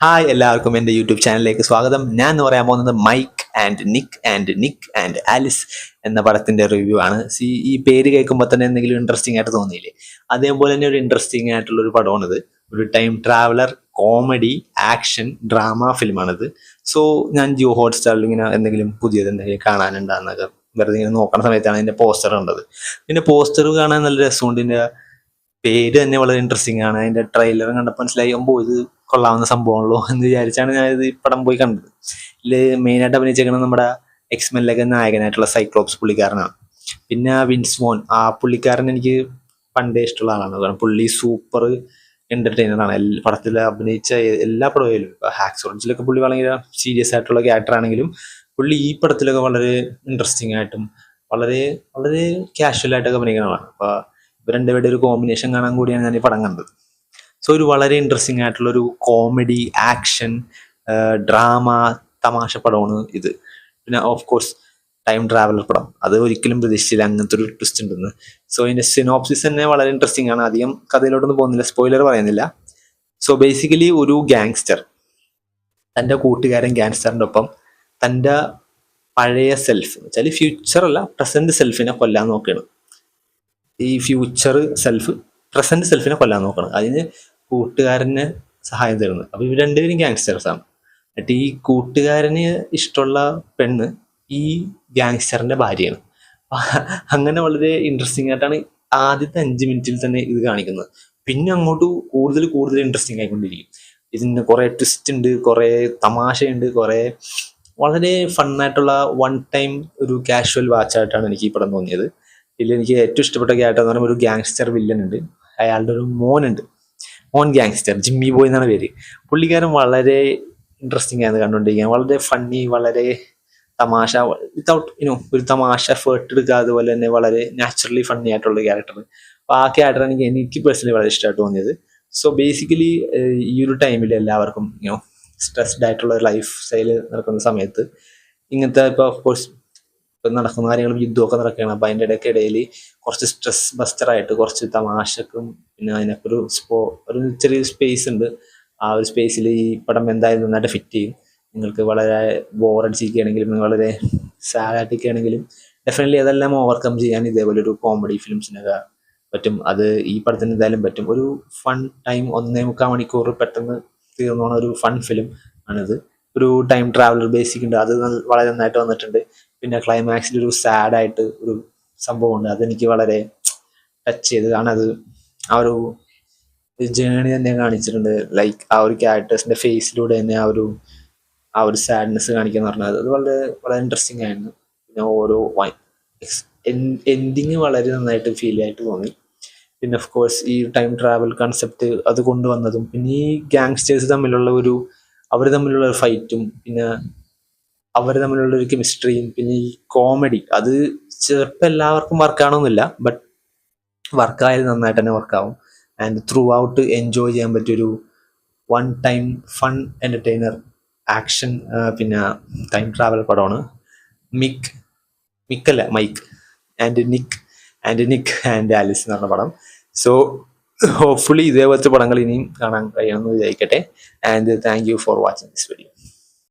Hi എല്ലാവർക്കും എൻ്റെ YouTube ചാനലിലേക്ക് സ്വാഗതം. ഞാൻ എന്ന് പറയാൻ പോകുന്നത് മൈക്ക് ആൻഡ് ആലിസ് എന്ന പടത്തിൻ്റെ റിവ്യൂ ആണ്. ഈ പേര് കേൾക്കുമ്പോൾ തന്നെ എന്തെങ്കിലും ഇൻട്രസ്റ്റിംഗ് ആയിട്ട് തോന്നിയില്ലേ? അതേപോലെ തന്നെ ഒരു ഇൻട്രസ്റ്റിംഗ് ആയിട്ടുള്ള ഒരു പടമാണിത്. ഒരു time traveller comedy action drama ഫിലിമാണിത്. സോ ഞാൻ ജിയോ ഹോട്ട്സ്റ്റാറിൽ ഇങ്ങനെ എന്തെങ്കിലും പുതിയത് എന്തെങ്കിലും കാണാനുണ്ടാകുന്നൊക്കെ വെറുതെ ഇങ്ങനെ നോക്കുന്ന സമയത്താണ് ഇതിൻ്റെ പോസ്റ്റർ കണ്ടത്. പിന്നെ പോസ്റ്റർ കാണാൻ നല്ല രസമുണ്ട്. ഇതിൻ്റെ പേര് തന്നെ വളരെ ഇൻട്രസ്റ്റിംഗ് ആണ്. അതിൻ്റെ ട്രെയിലർ കണ്ടപ്പോൾ മനസ്സിലായി ഇത് കൊള്ളാവുന്ന സംഭവമാണല്ലോ എന്ന് വിചാരിച്ചാണ് ഞാനിത് ഈ പടം പോയി കണ്ടത്. ഇതിൽ മെയിനായിട്ട് അഭിനയിച്ചേക്കുന്നത് നമ്മുടെ എക്സ്മെനിലൊക്കെ നായകനായിട്ടുള്ള സൈക്ലോപ്സ് പുള്ളിക്കാരനാണ്. പിന്നെ വിൻസ് വോൺ, ആ പുള്ളിക്കാരൻ എനിക്ക് പണ്ടേ ഇഷ്ടമുള്ള ആളാണ്. കാരണം പുള്ളി സൂപ്പർ എൻ്റർടൈനറാണ്. പടത്തിൽ അഭിനയിച്ച എല്ലാ പടവും ഹാക്സ് ഓറഞ്ചിലൊക്കെ പുള്ളി വളരെ സീരിയസ് ആയിട്ടുള്ള ക്യാരക്ടർ ആണെങ്കിലും പുള്ളി ഈ പടത്തിലൊക്കെ വളരെ ഇൻട്രസ്റ്റിംഗ് ആയിട്ടും വളരെ വളരെ കാഷ്വൽ ആയിട്ടൊക്കെ അഭിനയിക്കുന്ന ആളാണ്. അപ്പോൾ ഇവർ രണ്ടുപേരുടെ ഒരു കോമ്പിനേഷൻ കാണാൻ കൂടിയാണ് ഞാൻ ഈ പടം കണ്ടത്. സോ ഒരു വളരെ ഇൻട്രസ്റ്റിംഗ് ആയിട്ടുള്ള ഒരു കോമഡി ആക്ഷൻ ഡ്രാമ തമാശ പടമാണ് ഇത്. പിന്നെ ഓഫ് കോഴ്സ് ടൈം ട്രാവലർ പടം, അത് ഒരിക്കലും പ്രതീക്ഷിച്ചില്ല അങ്ങനത്തെ ഒരു ട്വിസ്റ്റ് ഉണ്ടെന്ന്. സോ ഇതിൻ്റെ സിനോപ്സിസ് തന്നെ വളരെ ഇൻട്രസ്റ്റിംഗ് ആണ്. അധികം കഥയിലോട്ടൊന്നും പോകുന്നില്ല, സ്പോയിലർ പറയുന്നില്ല. സോ ബേസിക്കലി ഒരു ഗാങ്സ്റ്റർ തൻ്റെ കൂട്ടുകാരൻ ഗാങ്സ്റ്ററിൻ്റെ ഒപ്പം തൻ്റെ പഴയ സെൽഫ് എന്ന് വെച്ചാൽ ഫ്യൂച്ചർ അല്ല പ്രസന്റ് സെൽഫിനെ കൊല്ലാൻ നോക്കുകയാണ്. ഈ ഫ്യൂച്ചർ സെൽഫ് പ്രസന്റ് സെൽഫിനെ കൊല്ലാൻ നോക്കണം. അതിന് കൂട്ടുകാരന് സഹായം തരുന്നത്. അപ്പോൾ ഇവർ രണ്ടുപേരും ഗാങ്സ്റ്റേഴ്സാണ്. എന്നിട്ട് ഈ കൂട്ടുകാരന് ഇഷ്ടമുള്ള പെണ്ണ് ഈ ഗാങ്സ്റ്ററിന്റെ ഭാര്യയാണ്. അങ്ങനെ വളരെ ഇൻട്രസ്റ്റിംഗ് ആയിട്ടാണ് ആദ്യത്തെ 5 മിനിറ്റിൽ തന്നെ ഇത് കാണിക്കുന്നത്. പിന്നെ അങ്ങോട്ട് കൂടുതൽ കൂടുതൽ ഇൻട്രസ്റ്റിംഗ് ആയിക്കൊണ്ടിരിക്കും. ഇതിന് കുറേ ട്വിസ്റ്റ് ഉണ്ട്, കുറേ തമാശയുണ്ട്, കുറേ വളരെ ഫണ്ണായിട്ടുള്ള വൺ ടൈം ഒരു കാഷ്വൽ വാച്ചായിട്ടാണ് എനിക്ക് ഈ പടം തോന്നിയത്. ഇതിൽ എനിക്ക് ഏറ്റവും ഇഷ്ടപ്പെട്ട ക്യാരക്ടർ എന്ന് പറയുമ്പോൾ ഒരു ഗാങ്സ്റ്റർ വില്ലൻ ഉണ്ട്. അയാളുടെ ഒരു മോൻ ഗാങ്സ്റ്റർ, ജിമ്മി ബോയ് എന്നാണ് പേര്. പുള്ളിക്കാരൻ വളരെ ഇൻട്രസ്റ്റിംഗ് ആയിരുന്നു കണ്ടുകൊണ്ടിരിക്കാൻ. വളരെ ഫണ്ണി, വളരെ തമാശ വിത്തൗട്ട് ഒരു തമാശ എഫേർട്ട് എടുക്കുക. അതുപോലെ തന്നെ വളരെ നാച്ചുറലി ഫണ്ണി ആയിട്ടുള്ള ക്യാരക്ടർ. അപ്പോൾ ആ ക്യാരക്ടർ എനിക്ക് പേഴ്സണലി വളരെ ഇഷ്ടമായിട്ട് തോന്നിയത്. സോ ബേസിക്കലി ഈ ഒരു ടൈമിൽ എല്ലാവർക്കും സ്ട്രെസ്ഡ് ആയിട്ടുള്ള ലൈഫ് സ്റ്റൈല് നടക്കുന്ന സമയത്ത് ഇങ്ങനത്തെ ഇപ്പോൾ ഓഫ് കോഴ്സ് ഇപ്പം നടക്കുന്ന കാര്യങ്ങളും യുദ്ധമൊക്കെ നടക്കുകയാണ്. അപ്പം അതിൻ്റെ ഇടയിൽ കുറച്ച് സ്ട്രെസ് ബസ്റ്ററായിട്ട് കുറച്ച് തമാശക്കും പിന്നെ അതിനൊക്കെ ഒരു ചെറിയ സ്പേസ് ഉണ്ട്. ആ ഒരു സ്പേസിൽ ഈ പടം എന്തായാലും നന്നായിട്ട് ഫിറ്റ് ചെയ്യും. നിങ്ങൾക്ക് വളരെ ബോറടിച്ചിരിക്കുകയാണെങ്കിലും വളരെ സാഡായിട്ടിരിക്കുകയാണെങ്കിലും ഡെഫിനറ്റ്ലി അതെല്ലാം ഓവർകം ചെയ്യാൻ ഇതേപോലെ ഒരു കോമഡി ഫിലിംസിനൊക്കെ പറ്റും. അത് ഈ പടത്തിന് എന്തായാലും പറ്റും. ഒരു ഫൺ ടൈം 1.25 മണിക്കൂർ പെട്ടെന്ന് തീർന്നോണ ഒരു ഫൺ ഫിലിം ആണിത്. ഒരു ടൈം ട്രാവലർ ബേസിക് ഉണ്ട്, അത് വളരെ നന്നായിട്ട് വന്നിട്ടുണ്ട്. പിന്നെ ക്ലൈമാക്സിൽ ഒരു സാഡായിട്ട് ഒരു സംഭവമുണ്ട്, അതെനിക്ക് വളരെ ടച്ച് ചെയ്ത്. കാരണം അത് ആ ഒരു ജേണി തന്നെ കാണിച്ചിട്ടുണ്ട്. ലൈക്ക് ആ ഒരു ക്യാരക്ടേഴ്സിൻ്റെ ഫേസിലൂടെ തന്നെ ആ ഒരു സാഡ്നെസ് കാണിക്കുക എന്ന് പറഞ്ഞാൽ അത് വളരെ വളരെ ഇൻട്രസ്റ്റിംഗ് ആയിരുന്നു. പിന്നെ ഓരോ എൻഡിങ് വളരെ നന്നായിട്ട് ഫീൽ ആയിട്ട് തോന്നി. പിന്നെ ഓഫ് കോഴ്സ് ഈ ടൈം ട്രാവൽ കൺസെപ്റ്റ് അത് കൊണ്ടുവന്നതും പിന്നെ ഈ ഗാങ്സ്റ്റേഴ്സ് തമ്മിലുള്ള അവർ തമ്മിലുള്ള ഒരു ഫൈറ്റും പിന്നെ അവർ തമ്മിലുള്ള ഒരു കെമിസ്ട്രിയും പിന്നെ ഈ കോമഡി അത് ചിലപ്പോൾ എല്ലാവർക്കും വർക്കാവണമെന്നില്ല, ബട്ട് വർക്കായാലും നന്നായിട്ട് തന്നെ വർക്കാവും. ആൻഡ് ത്രൂ ഔട്ട് എൻജോയ് ചെയ്യാൻ പറ്റിയൊരു one time fun entertainer action പിന്നെ ടൈം ട്രാവൽ പടമാണ് മൈക്ക് ആൻഡ് ആലിസ് എന്ന് പറഞ്ഞ പടം. സോ ഹോപ്പ്ഫുള്ളി ഇതേപോലത്തെ പടങ്ങൾ ഇനിയും കാണാൻ കഴിയണമെന്ന് വിചാരിക്കട്ടെ. And thank you for watching this video.